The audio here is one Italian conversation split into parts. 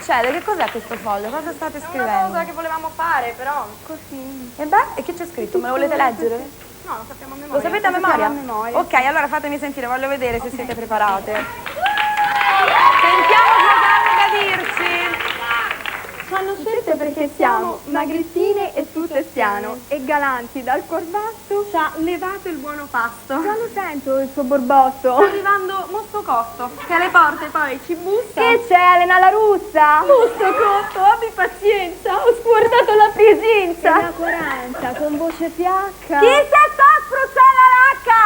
succede? Che cos'è questo foglio? Cosa state scrivendo? Una cosa che volevamo fare, però. Così. E beh, e che c'è scritto? Me lo volete leggere? No, lo sappiamo a memoria. Lo sapete a memoria? A memoria. Ok, allora fatemi sentire, voglio vedere se siete preparate. Sentiamo cosa hanno da dirci. Ci hanno scelte perché siamo magrittine e tutte stiano e galanti dal cor vasto. Ci ha levato il buono pasto. Già lo sento il suo borbotto. Sta arrivando mostro cotto, che alle porte poi ci bussa. Che c'è, Elena la russa? Busto cotto, abbi pazienza, ho scordato la presenza. E la 40 con voce fiacca. Chi se sta a spruzzare la lacca?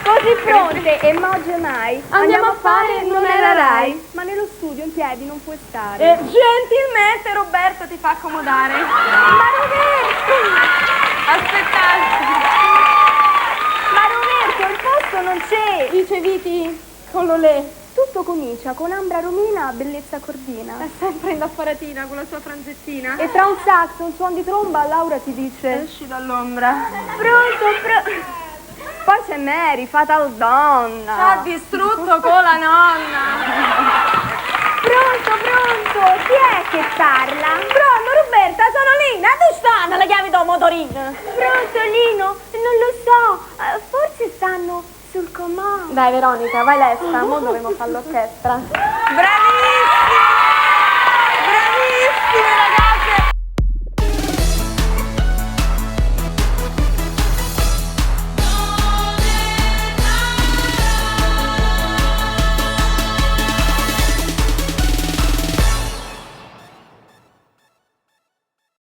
Così pronte e mogge mai. Andiamo a fare non era Rai. Ma nello studio in piedi non puoi stare. Gentilmente Roberto ti fa accomodare. Ma Roberto! Aspettate. Ma Roberto, il posto non c'è! Dice Viti con l'olè. Tutto comincia con Ambra Romina, bellezza cordina. È sempre indaffaratina con la sua frangettina. E tra un sax e un suon di tromba, Laura ti dice: Esci dall'ombra. Pronto. Poi c'è Mary, fatal donna. Ci ha distrutto con la nonna. Pronto, chi è che parla? Pronto, Roberta, sono Lina, dove stanno le chiavi del motorino? Pronto, Lino, non lo so, forse stanno sul comando. Dai Veronica, vai lesta, mo dovremo fare l'orchestra. Bravi!